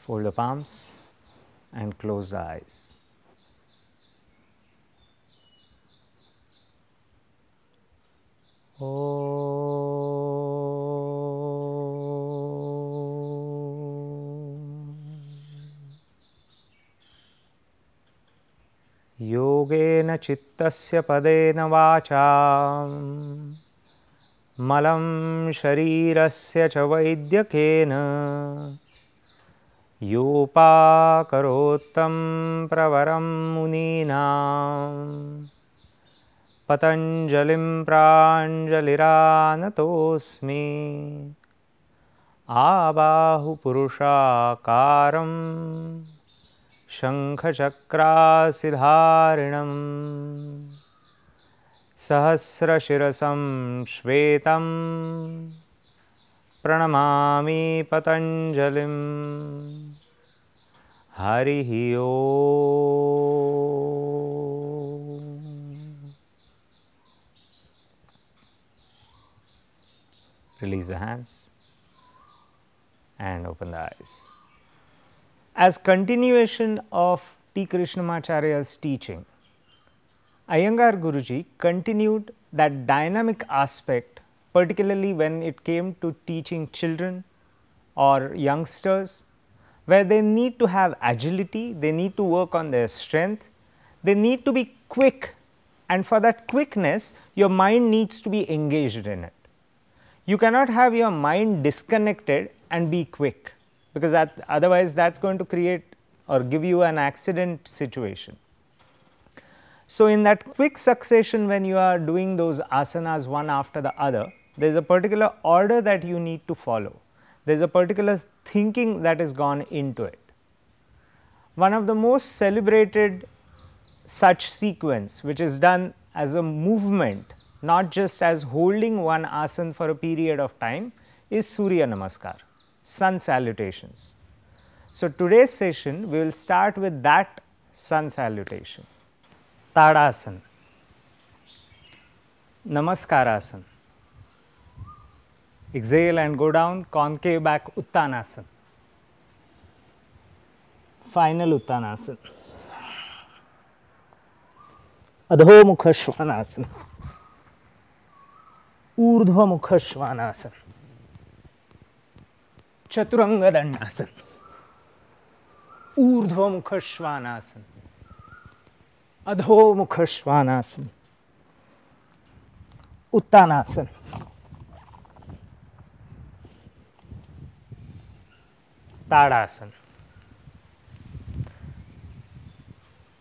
Fold the palms and close the eyes. Yogena chittasya padena vacha malam sharirasya cha vaidyakena yopakarottam pravaram muninam patanjalim pranjaliranatosmi abahu purushakaram शंखचक्रासिधारिणं सहस्रशिरसं श्वेतं प्रणमामि पतञ्जलिं हरिः ओम्। Release the hands and open the eyes. As continuation of T. Krishnamacharya's teaching, Iyengar Guruji continued that dynamic aspect, particularly when it came to teaching children or youngsters, where they need to have agility, they need to work on their strength, they need to be quick, and for that quickness your mind needs to be engaged in it. You cannot have your mind disconnected and be quick, because otherwise that is going to create or give you an accident situation. So, in that quick succession when you are doing those asanas one after the other, there is a particular order that you need to follow, there is a particular thinking that is gone into it. One of the most celebrated such sequence which is done as a movement, not just as holding one asana for a period of time, is Surya Namaskar, sun salutations. So, today's session we will start with that sun salutation. Tadasana, Namaskarasana, exhale and go down, concave back Uttanasana, final Uttanasana, Adho Mukha Shvanasana, Urdhva Mukha Shvanasana, Chaturanga Dandasana, Urdhva Mukha Shvanasana, Adho Mukha Shvanasana, Uttanasana, Tadasana.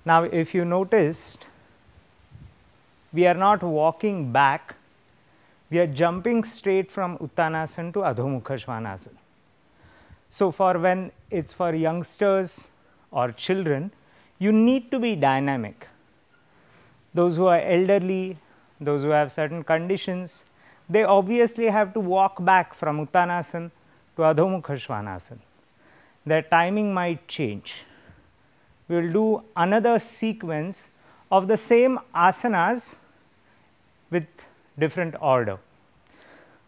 Now, if you noticed, we are not walking back, we are jumping straight from Uttanasana to Adho Mukha Shvanasana. So, for when it is for youngsters or children, you need to be dynamic. Those who are elderly, those who have certain conditions, they obviously have to walk back from Uttanasana to Adho Mukha Shvanasana. Their timing might change. We will do another sequence of the same asanas with different order.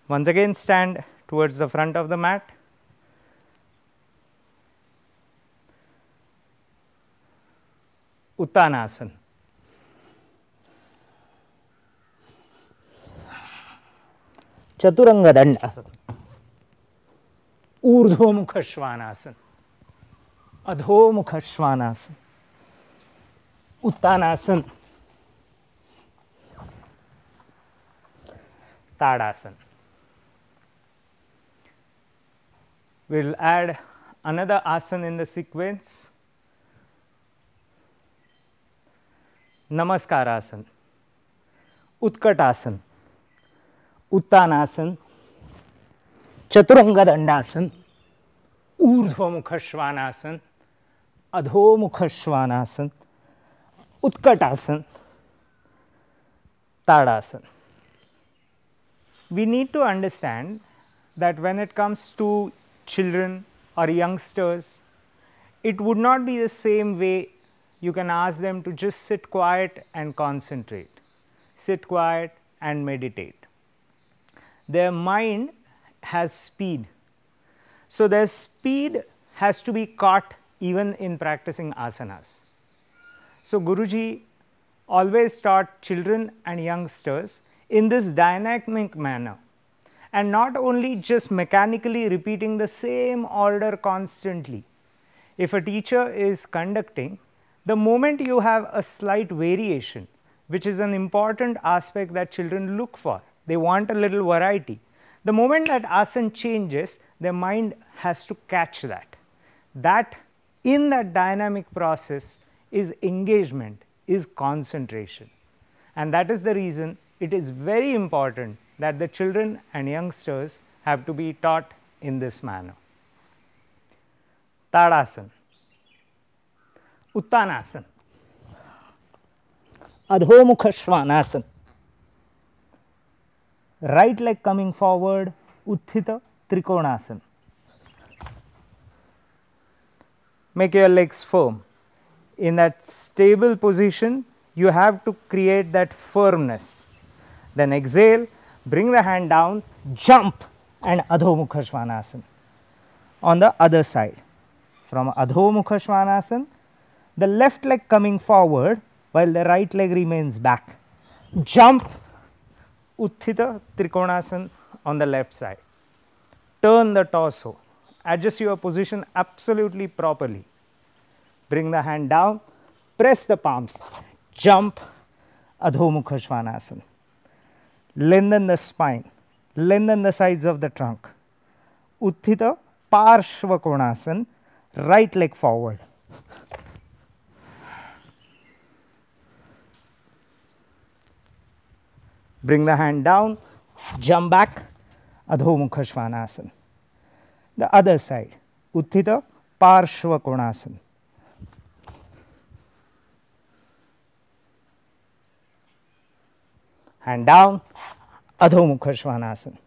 Once again, stand towards the front of the mat. Uttanasana, Chaturanga Dandasana, Urdhva Mukha Shvanasana, Adho Mukha Shvanasana, Uttanasana, Tadasana. We will add another asana in the sequence, Namaskarasana, Utkatasana, Uttanasana, Chaturanga Dandasana, Urdhva Mukha Shvanasana, Adho Mukha Shvanasana, Utkatasana, Tadasana. We need to understand that when it comes to children or youngsters, it would not be the same way you can ask them to just sit quiet and concentrate, sit quiet and meditate. Their mind has speed. So, their speed has to be caught even in practicing asanas. So, Guruji always taught children and youngsters in this dynamic manner, and not only just mechanically repeating the same order constantly. If a teacher is conducting, the moment you have a slight variation, which is an important aspect that children look for, they want a little variety. The moment that asana changes, their mind has to catch that. That in that dynamic process is engagement, is concentration. And that is the reason it is very important that the children and youngsters have to be taught in this manner. Tadasana, Uttanasana, Adhomukha Svanasana. Right leg coming forward, Utthita Trikonasana. Make your legs firm. In that stable position, you have to create that firmness. Then exhale, bring the hand down, jump, and Adhomukha Svanasana. On the other side, from Adhomukha Svanasana, the left leg coming forward while the right leg remains back. Jump, Utthita Trikonasana on the left side. Turn the torso, adjust your position absolutely properly. Bring the hand down, press the palms, jump, Adhomukha Svanasana. Lengthen the spine, lengthen the sides of the trunk. Utthita Parshva Konasana, right leg forward. Bring the hand down, jump back, Adhomukha Svanasana. The other side, Utthita Parshva Konasana. Hand down, Adhomukha Svanasana.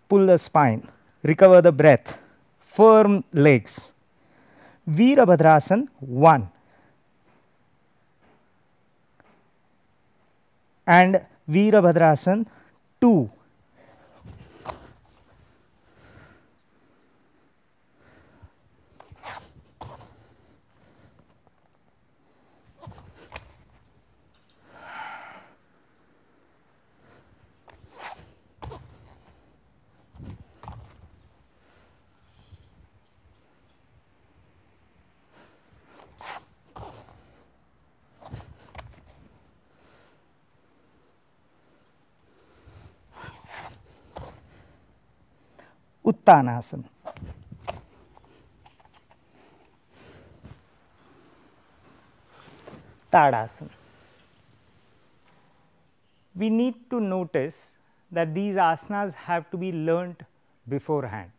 Pull the spine, recover the breath, firm legs. Virabhadrasana 1 and Virabhadrasana 2. Uttanasana. Tadasana. We need to notice that these asanas have to be learnt beforehand.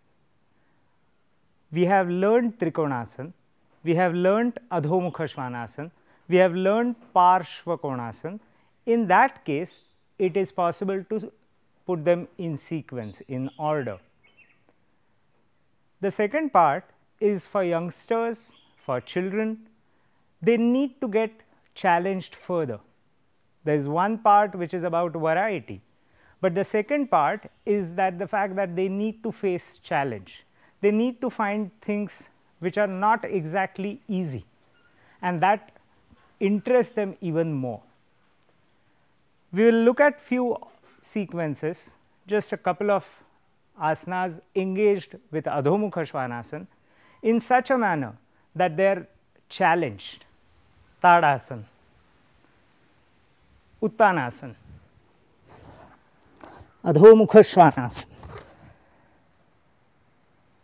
We have learnt Trikonasana, we have learnt Adhomukha Svanasana, we have learnt Parshva Konasana. In that case, it is possible to put them in sequence, in order. The second part is for youngsters, for children. They need to get challenged further. There is one part which is about variety, but the second part is that the fact that they need to face challenge. They need to find things which are not exactly easy, and that interests them even more. We will look at few sequences, just a couple of asanas engaged with Adhomukha Svanasana in such a manner that they are challenged. Tadasana, Uttanasana, Adhomukha Svanasana.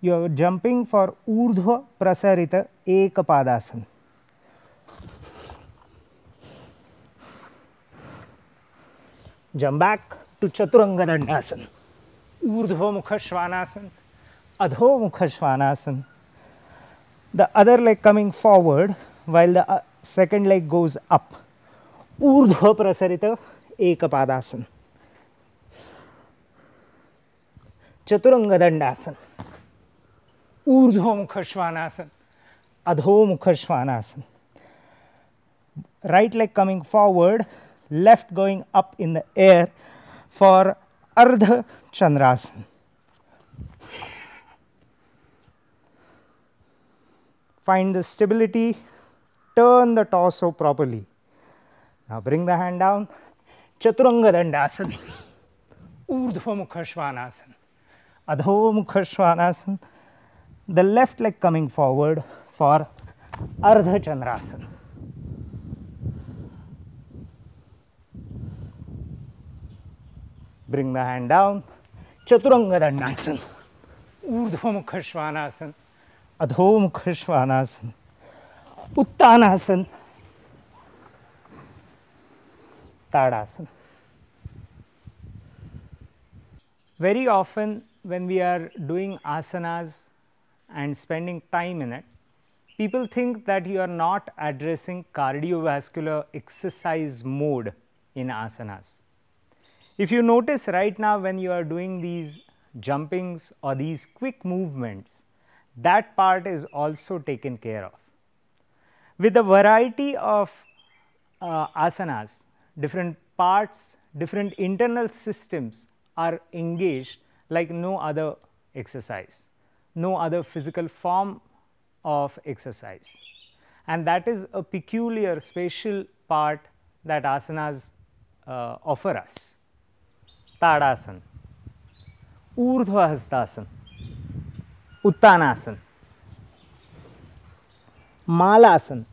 You are jumping for Urdhva Prasarita Ekapadasana. Jump back to Chaturanga Dandasana. Urdhva Svanasana, Adhomukha Svanasana. The other leg coming forward while the second leg goes up. Urdhva Prasarita Ekapadasana. Chaturanga Dandasana. Urdhva Svanasana, Adhomukha Svanasana. Right leg coming forward, left going up in the air for Ardha Chandrasana. Find the stability, turn the torso properly. Now bring the hand down, Chaturanga Dandasana, Urdhva Mukha Svanasana, Adho Mukha Svanasana, the left leg coming forward for Ardha Chandrasana. Bring the hand down, Chaturanga Dandasana, Urdhva Mukha Svanasana, Adho Mukha Svanasana, Uttanasana, Tadasana. Very often when we are doing asanas and spending time in it, people think that you are not addressing cardiovascular exercise mode in asanas. If you notice right now when you are doing these jumpings or these quick movements, that part is also taken care of. With a variety of asanas, different parts, different internal systems are engaged like no other exercise, no other physical form of exercise. And that is a peculiar special part that asanas offer us. Tadasana, Urdhva Hastasana, Uttanasana, Malasana,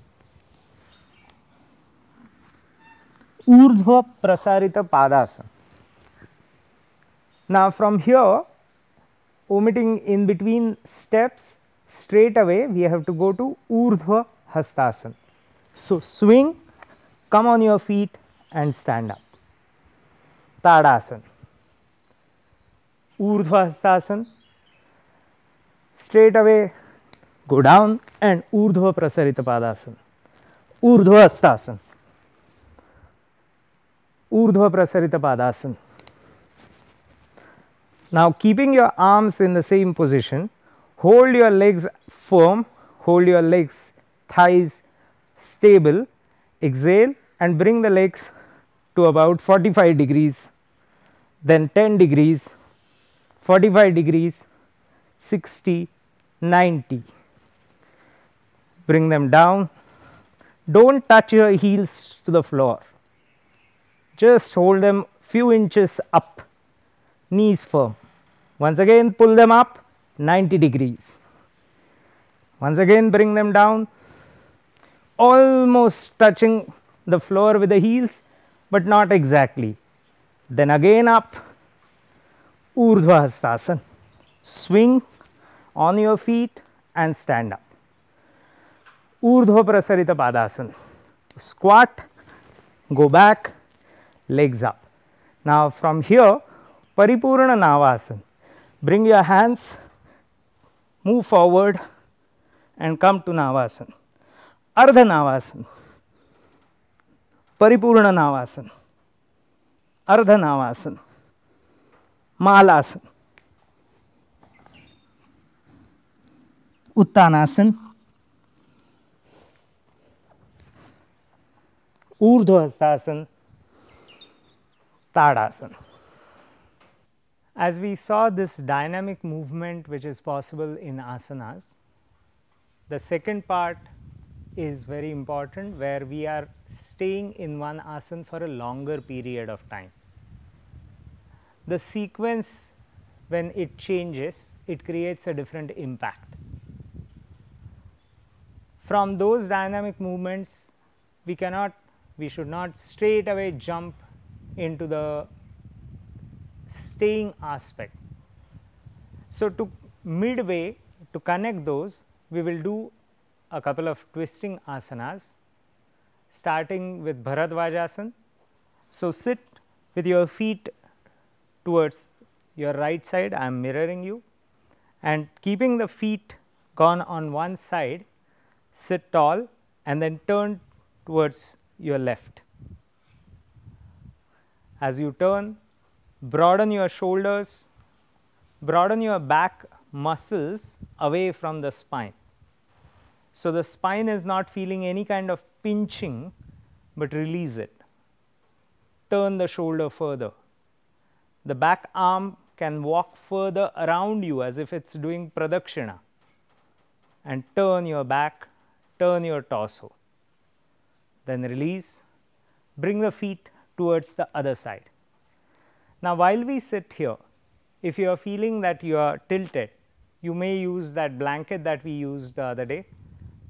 Urdhva Prasarita Padasana. Now from here, omitting in between steps, straight away we have to go to Urdhva Hastasana. So swing, come on your feet and stand up. Tadasana, Urdhva Hastasana, straight away go down and Urdhva Prasarita Padasana, Urdhva Hastasana, Urdhva Prasarita Padasana. Now keeping your arms in the same position, hold your legs firm, hold your legs, thighs stable, exhale and bring the legs to about 45 degrees, then 10 degrees, 45 degrees, 60, 90. Bring them down, do not touch your heels to the floor, just hold them few inches up, knees firm. Once again pull them up 90 degrees. Once again bring them down, almost touching the floor with the heels, but not exactly. Then again up, Urdhva Hastasana, swing on your feet and stand up. Urdhva Prasarita Padasana, squat, go back, legs up. Now from here, Paripurna Navasana, bring your hands, move forward and come to Navasana. Ardha Navasana, Paripurna Navasana, Ardha Navasana, Malasana, Uttanasana, Urdhva Hastasana, Tadasana. As we saw this dynamic movement which is possible in asanas, the second part is very important where we are staying in one asana for a longer period of time. The sequence, when it changes, it creates a different impact. From those dynamic movements, we should not straight away jump into the staying aspect. So to midway, to connect those, we will do a couple of twisting asanas, starting with Bharadvajasana. So sit with your feet towards your right side, I am mirroring you, and keeping the feet gone on one side, sit tall and then turn towards your left. As you turn, broaden your shoulders, broaden your back muscles away from the spine. So the spine is not feeling any kind of pinching, but release it. Turn the shoulder further. The back arm can walk further around you as if it is doing pradakshina, and turn your back, turn your torso. Then release, bring the feet towards the other side. Now, while we sit here, if you are feeling that you are tilted, you may use that blanket that we used the other day,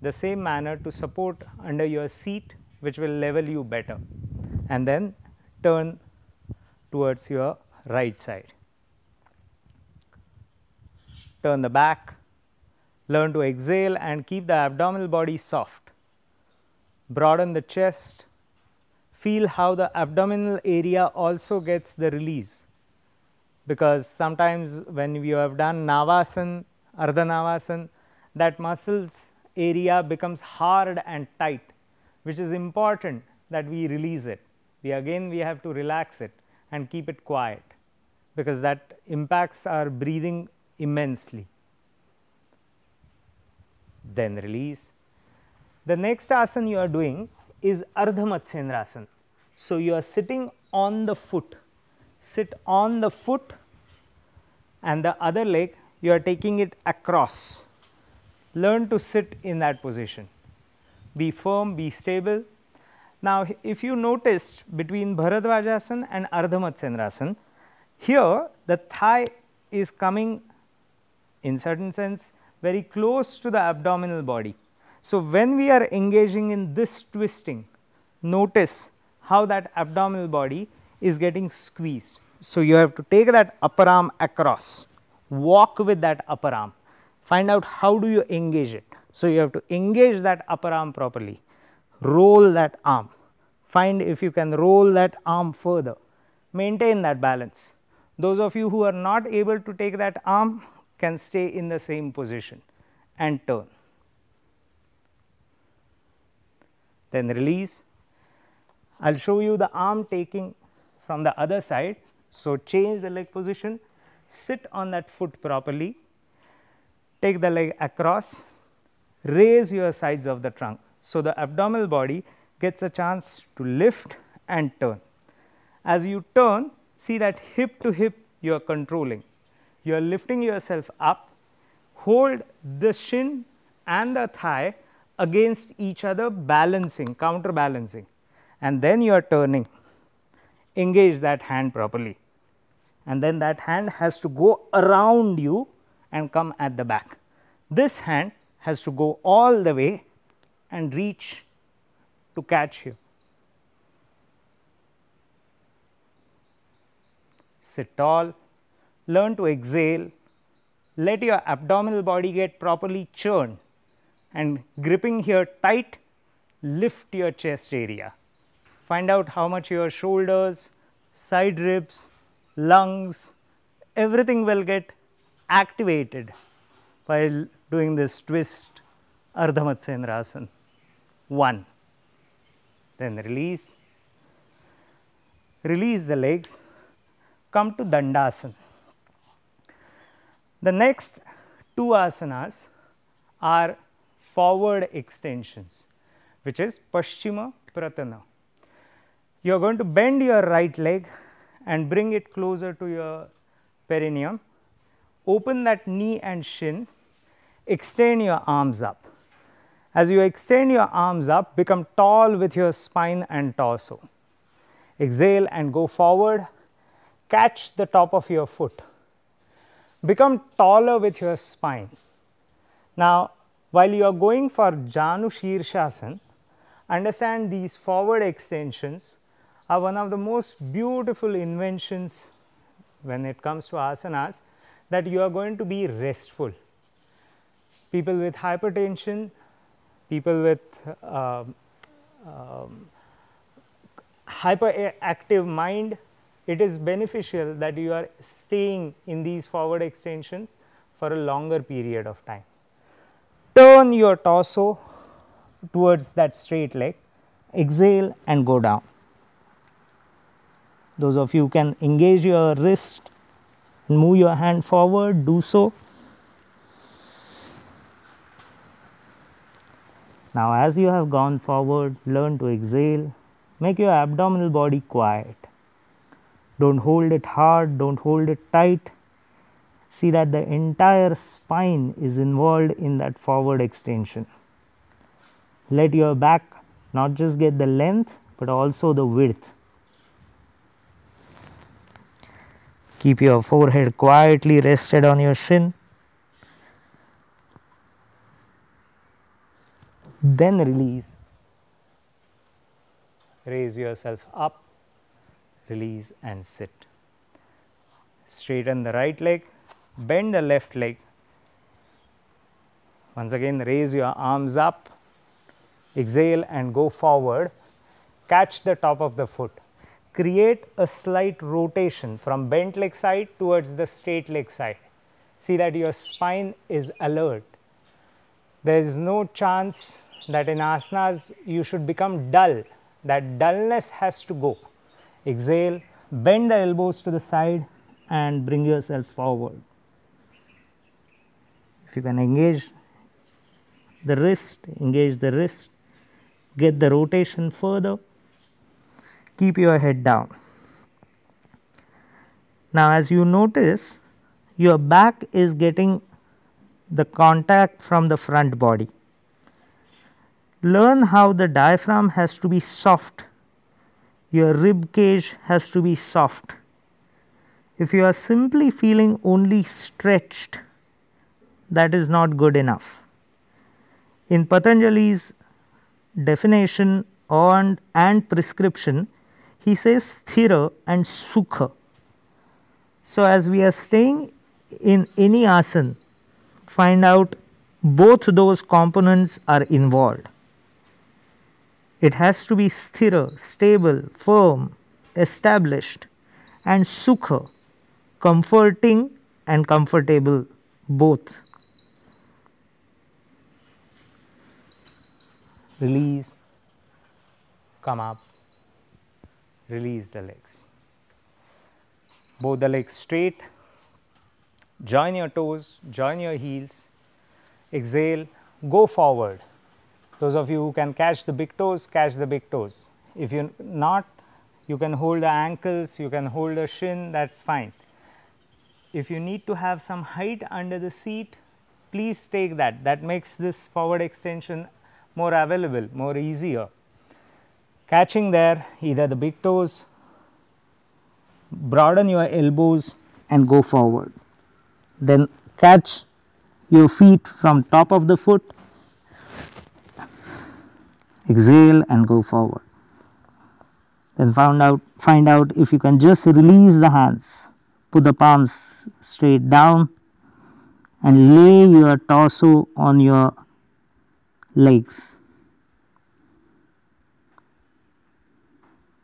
the same manner to support under your seat, which will level you better, and then turn towards your right side. Turn the back, learn to exhale and keep the abdominal body soft. Broaden the chest, feel how the abdominal area also gets the release, because sometimes when you have done Navasana, Ardha Navasana, that muscles area becomes hard and tight, which is important that we release it. We have to relax it and keep it quiet, because that impacts our breathing immensely. Then release. The next asana you are doing is Ardha Matsyendrasana. So, you are sitting on the foot, sit on the foot, and the other leg you are taking it across. Learn to sit in that position. Be firm, be stable. Now, if you noticed between Bharadvajasana and Ardha Matsyendrasana, here the thigh is coming in certain sense very close to the abdominal body. So, when we are engaging in this twisting, notice how that abdominal body is getting squeezed. So, you have to take that upper arm across, walk with that upper arm, find out how do you engage it. So, you have to engage that upper arm properly, roll that arm, find if you can roll that arm further, maintain that balance. Those of you who are not able to take that arm can stay in the same position and turn. Then release. I will show you the arm taking from the other side. So, change the leg position, sit on that foot properly, take the leg across, raise your sides of the trunk. So, the abdominal body gets a chance to lift and turn. As you turn, see that hip to hip you are controlling. You are lifting yourself up, hold the shin and the thigh against each other, balancing, counterbalancing, and then you are turning. Engage that hand properly, and then that hand has to go around you and come at the back. This hand has to go all the way and reach to catch you. Sit tall, learn to exhale, let your abdominal body get properly churned, and gripping here tight, lift your chest area. Find out how much your shoulders, side ribs, lungs, everything will get activated while doing this twist Ardha Matsyendrasana. 1. Then release. Release the legs, come to Dandasana. The next 2 asanas are forward extensions, which is Paschima Pratana. You are going to bend your right leg and bring it closer to your perineum, open that knee and shin, extend your arms up. As you extend your arms up, become tall with your spine and torso. Exhale and go forward, catch the top of your foot, become taller with your spine. Now, while you are going for Janu Shirshasana, understand these forward extensions are one of the most beautiful inventions when it comes to asanas, that you are going to be restful. People with hypertension, people with hyperactive mind, it is beneficial that you are staying in these forward extensions for a longer period of time. Turn your torso towards that straight leg, exhale and go down. Those of you who can engage your wrist, move your hand forward, do so. Now, as you have gone forward, learn to exhale, make your abdominal body quiet. Don't hold it hard, don't hold it tight, See that the entire spine is involved in that forward extension. Let your back not just get the length, but also the width. Keep your forehead quietly rested on your shin. Then release. Raise yourself up, release and sit. Straighten the right leg, bend the left leg. Once again, raise your arms up, exhale and go forward. Catch the top of the foot. Create a slight rotation from bent leg side towards the straight leg side. See that your spine is alert. There is no chance that in asanas you should become dull. That dullness has to go. Exhale, bend the elbows to the side and bring yourself forward. If you can engage the wrist, get the rotation further, keep your head down. Now as you notice, your back is getting the contact from the front body. Learn how the diaphragm has to be soft, your rib cage has to be soft. If you are simply feeling only stretched, that is not good enough. In Patanjali's definition and prescription, he says sthira and sukha. So as we are staying in any asana, find out both those components are involved. It has to be sthira, stable, firm, established, and sukha, comforting and comfortable both. Release, come up, release the legs. Both the legs straight, join your toes, join your heels, exhale, go forward. Those of you who can catch the big toes, catch the big toes. If you not, you can hold the ankles, you can hold the shin, that is fine. If you need to have some height under the seat, please take that. That makes this forward extension more available, more easier. Catching there, either the big toes, broaden your elbows and go forward. Then catch your feet from top of the foot, exhale and go forward. Then find out if you can just release the hands, put the palms straight down and lay your torso on your legs.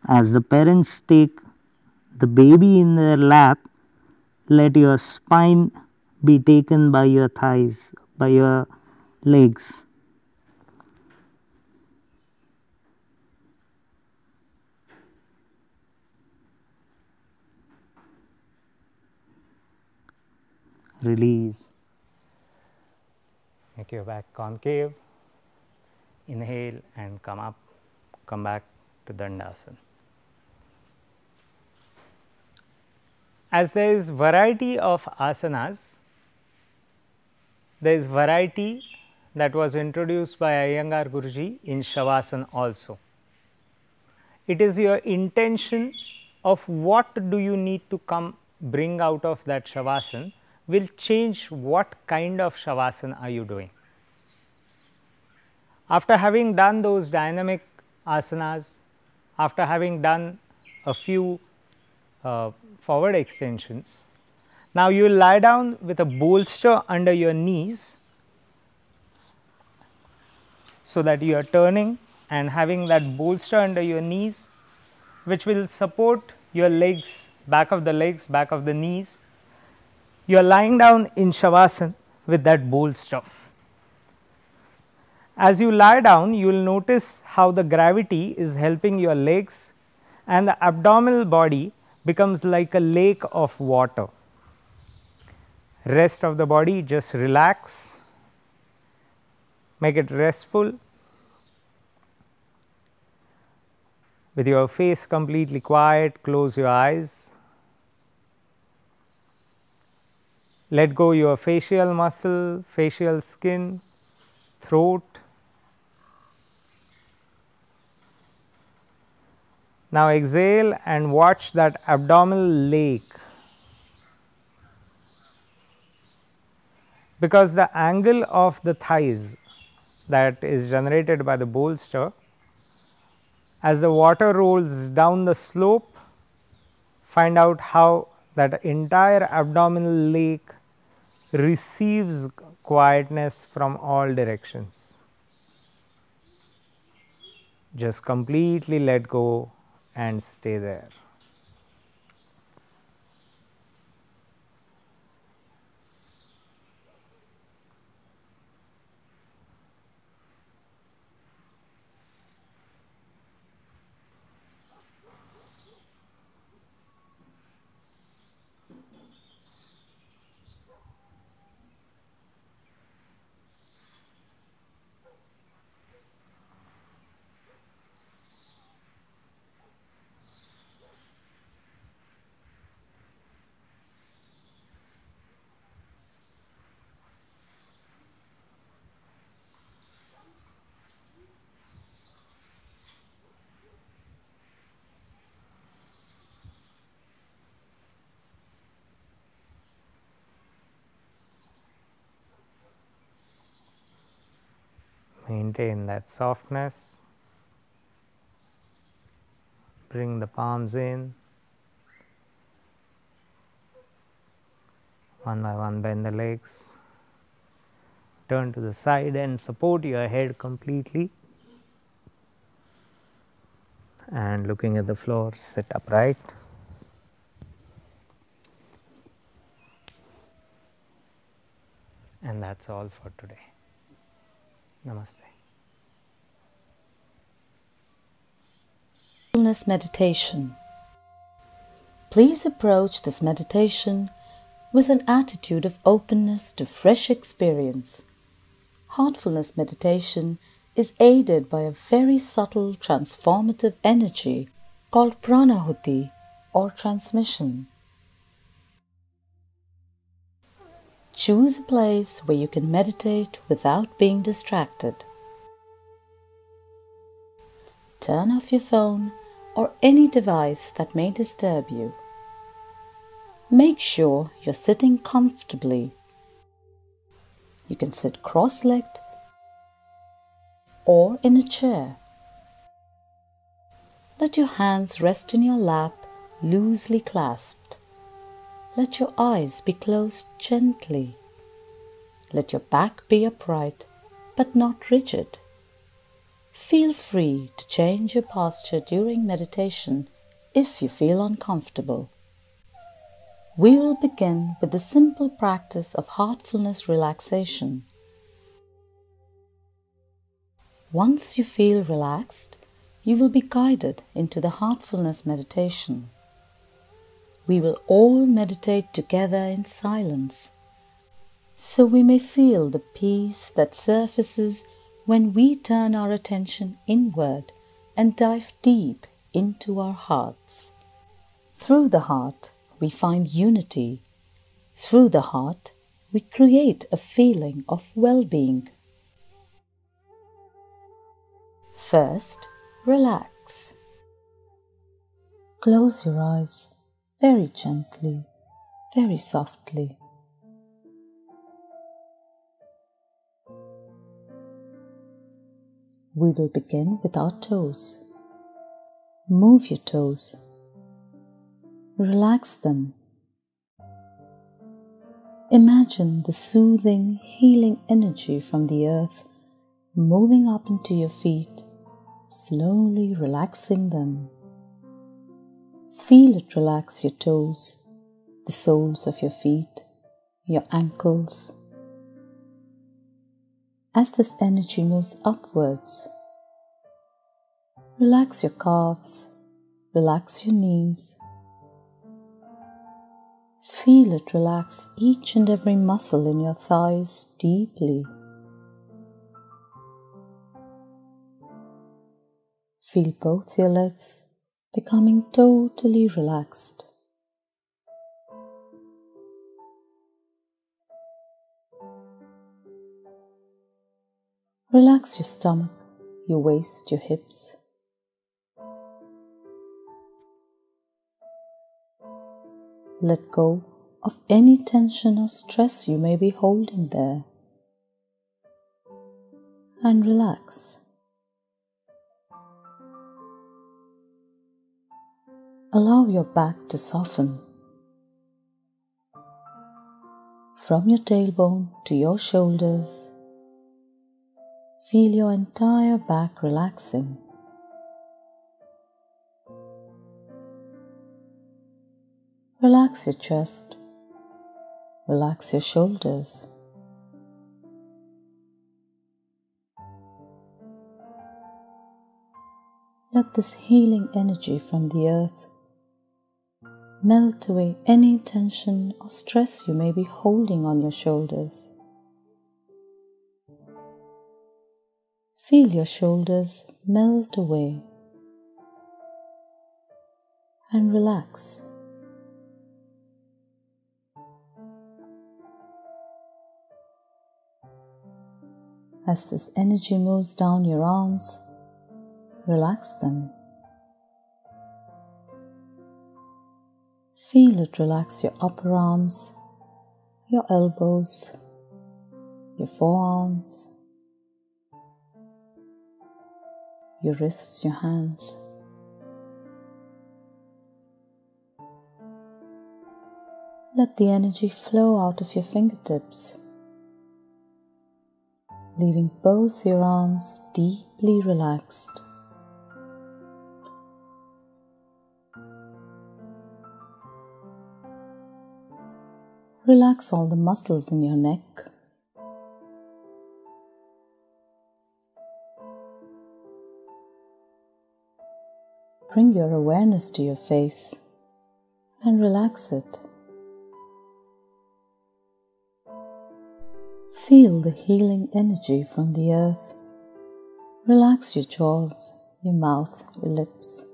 As the parents take the baby in their lap, let your spine be taken by your thighs, by your legs. Release. Make your back concave. Inhale and come up, come back to Dandasana. As there is variety of asanas, there is variety that was introduced by Iyengar Guruji in Shavasana also. It is your intention of what do you need to bring out of that Shavasana will change what kind of Shavasana are you doing. After having done those dynamic asanas, after having done a few forward extensions, now you will lie down with a bolster under your knees, so that you are turning and having that bolster under your knees, which will support your legs, back of the knees. You are lying down in Shavasana with that bolster. As you lie down, you will notice how the gravity is helping your legs and the abdominal body becomes like a lake of water. Rest of the body, just relax, make it restful. With your face completely quiet, close your eyes. Let go your facial muscle, facial skin, throat. Now exhale and watch that abdominal lake, because the angle of the thighs that is generated by the bolster, as the water rolls down the slope, find out how that entire abdominal lake receives quietness from all directions. Just completely let go and stay there. Maintain that softness. Bring the palms in. One by one, bend the legs. Turn to the side and support your head completely. And looking at the floor, sit upright. And that's all for today. Namaste. Heartfulness Meditation. Please approach this meditation with an attitude of openness to fresh experience. Heartfulness meditation is aided by a very subtle transformative energy called pranahuti or transmission. Choose a place where you can meditate without being distracted. Turn off your phone or any device that may disturb you. Make sure you're sitting comfortably. You can sit cross-legged or in a chair. Let your hands rest in your lap, loosely clasped. Let your eyes be closed gently. Let your back be upright but not rigid. Feel free to change your posture during meditation if you feel uncomfortable. We will begin with the simple practice of heartfulness relaxation. Once you feel relaxed, you will be guided into the heartfulness meditation. We will all meditate together in silence, so we may feel the peace that surfaces when we turn our attention inward and dive deep into our hearts. Through the heart, we find unity. Through the heart, we create a feeling of well-being. First, relax. Close your eyes very gently, very softly. We will begin with our toes. Move your toes. Relax them. Imagine the soothing, healing energy from the earth moving up into your feet, slowly relaxing them. Feel it relax your toes, the soles of your feet, your ankles. As this energy moves upwards, relax your calves, relax your knees. Feel it relax each and every muscle in your thighs deeply. Feel both your legs becoming totally relaxed. Relax your stomach, your waist, your hips. Let go of any tension or stress you may be holding there. And relax. Allow your back to soften. From your tailbone to your shoulders, feel your entire back relaxing. Relax your chest. Relax your shoulders. Let this healing energy from the earth melt away any tension or stress you may be holding on your shoulders. Feel your shoulders melt away and relax. As this energy moves down your arms, relax them. Feel it relax your upper arms, your elbows, your forearms, your wrists, your hands. Let the energy flow out of your fingertips, leaving both your arms deeply relaxed. Relax all the muscles in your neck. Bring your awareness to your face and relax it. Feel the healing energy from the earth. Relax your jaws, your mouth, your lips.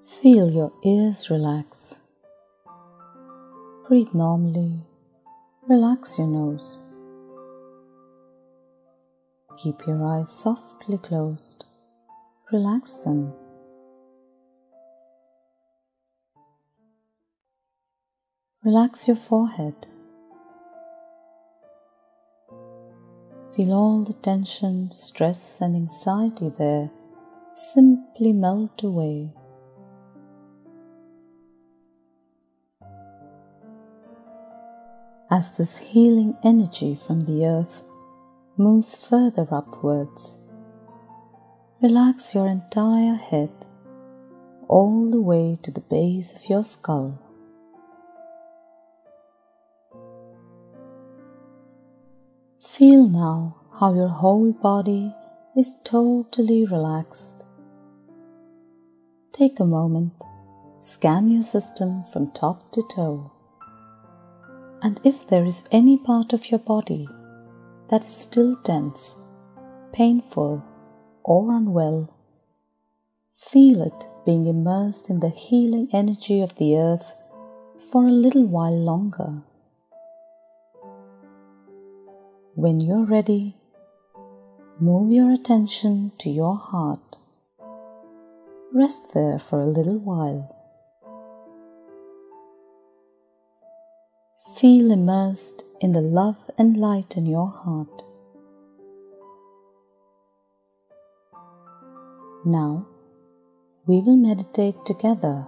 Feel your ears relax. Breathe normally. Relax your nose. Keep your eyes softly closed. Relax them. Relax your forehead. Feel all the tension, stress and anxiety there simply melt away. As this healing energy from the earth moves further upwards, relax your entire head all the way to the base of your skull. Feel now how your whole body is totally relaxed. Take a moment, scan your system from top to toe. And if there is any part of your body that is still tense, painful, or unwell, feel it being immersed in the healing energy of the earth for a little while longer. When you're ready, move your attention to your heart. Rest there for a little while. Feel immersed in the love and light in your heart. Now, we will meditate together.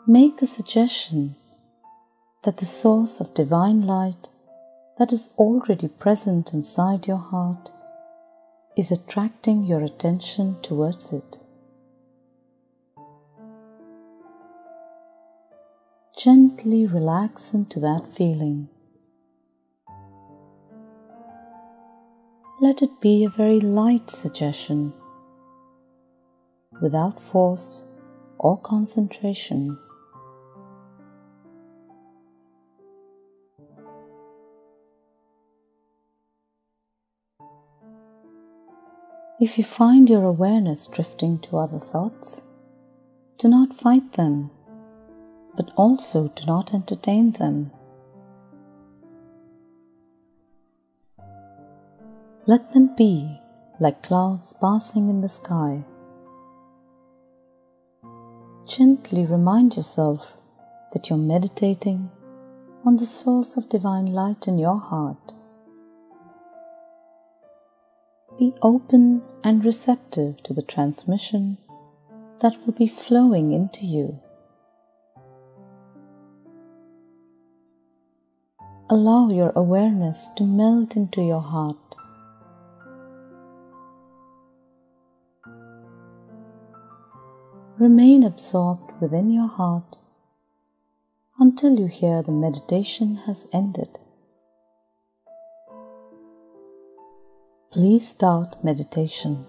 Make a suggestion that the source of divine light that is already present inside your heart is attracting your attention towards it. Gently relax into that feeling. Let it be a very light suggestion, without force or concentration. If you find your awareness drifting to other thoughts, do not fight them, but also do not entertain them. Let them be like clouds passing in the sky. Gently remind yourself that you're meditating on the source of divine light in your heart. Be open and receptive to the transmission that will be flowing into you. Allow your awareness to melt into your heart. Remain absorbed within your heart until you hear the meditation has ended. Please start meditation.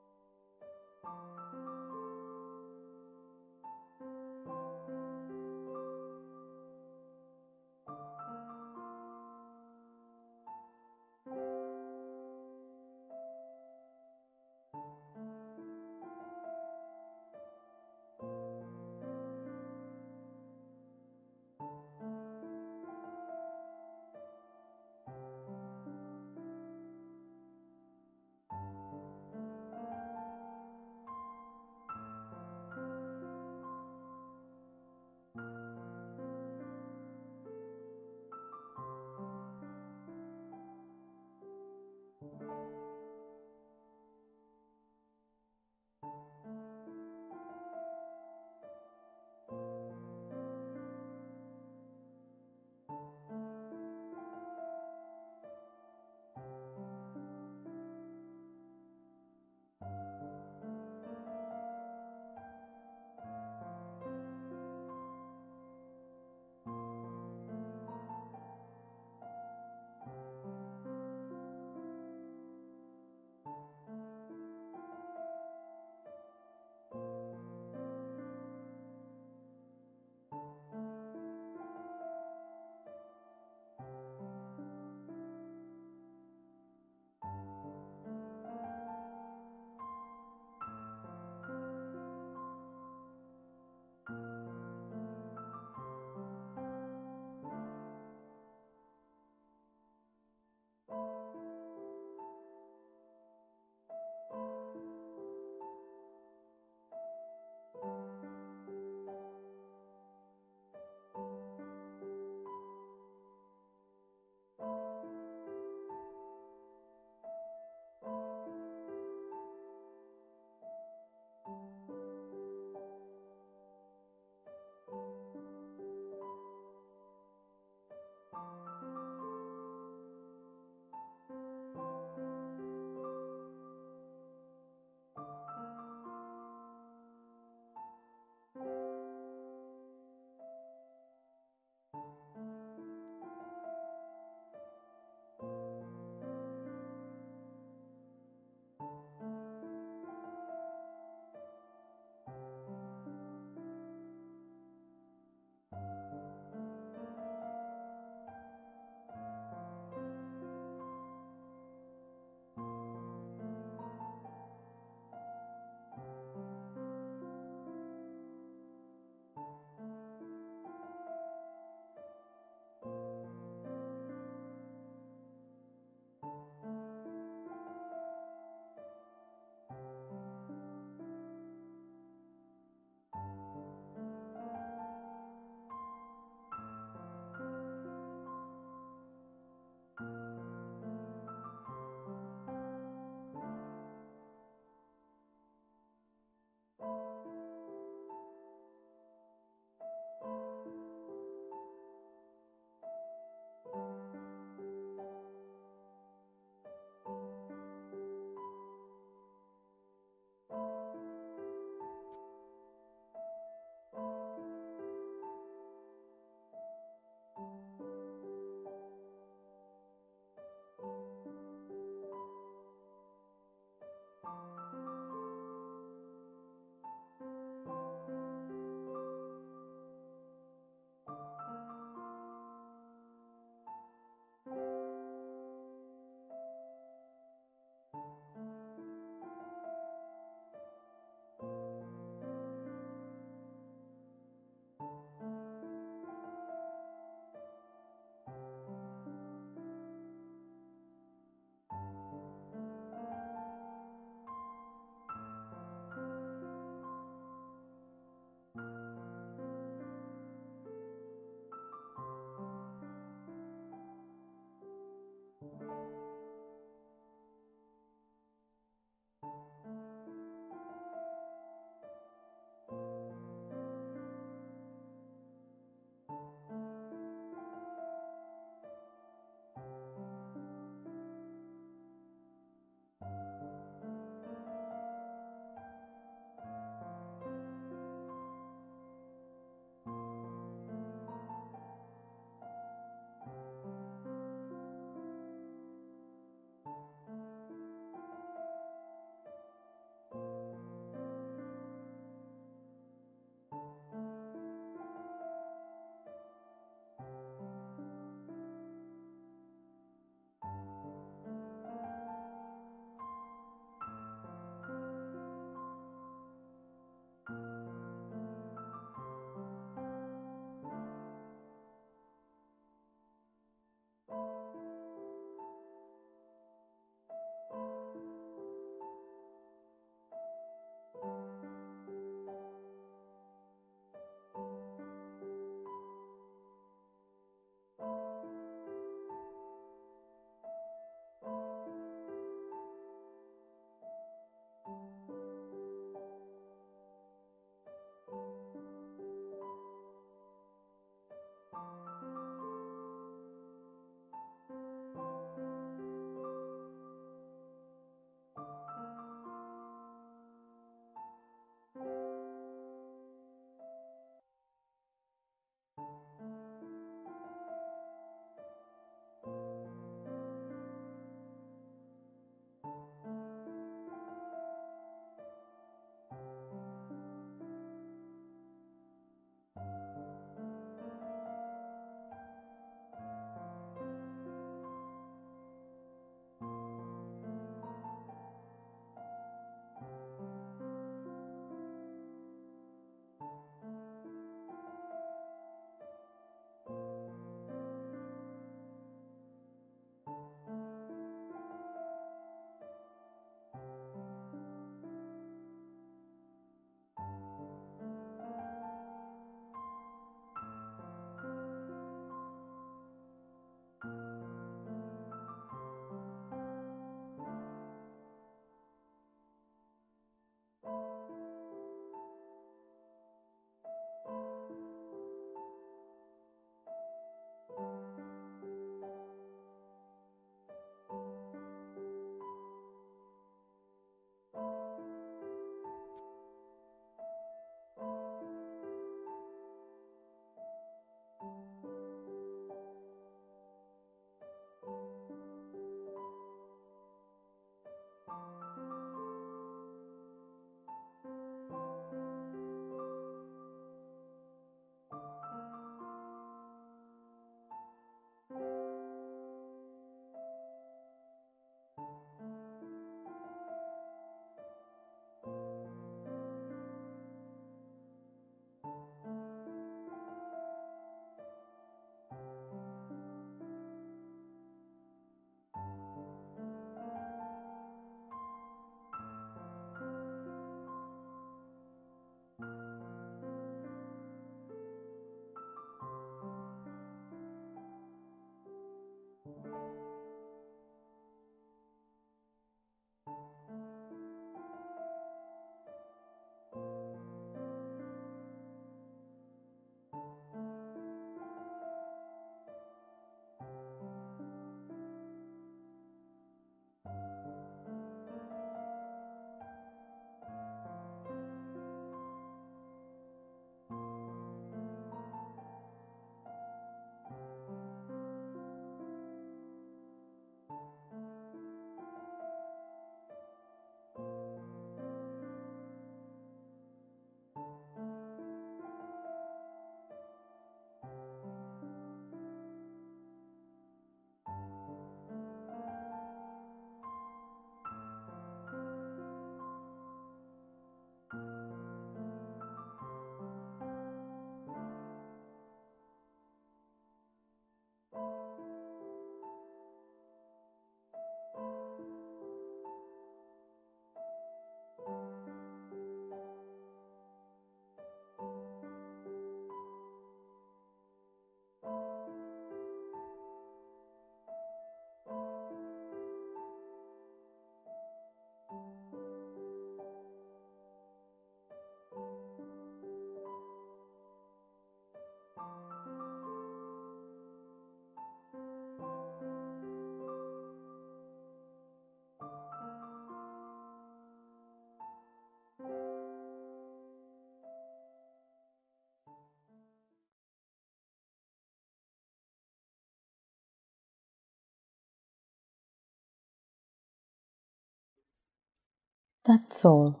That's all.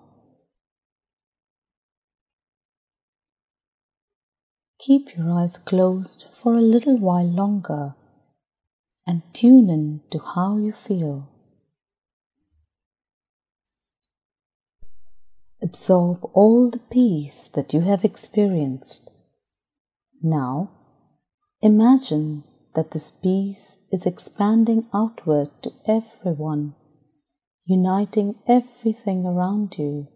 Keep your eyes closed for a little while longer and tune in to how you feel. Absorb all the peace that you have experienced. Now, imagine that this peace is expanding outward to everyone, uniting everything around you,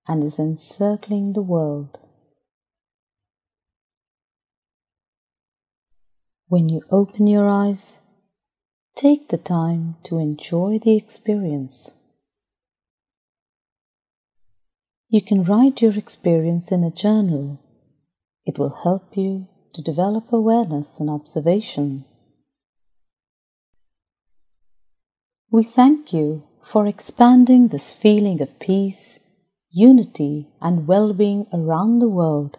and is encircling the world. When you open your eyes, take the time to enjoy the experience. You can write your experience in a journal. It will help you to develop awareness and observation. We thank you for expanding this feeling of peace, unity, and well-being around the world.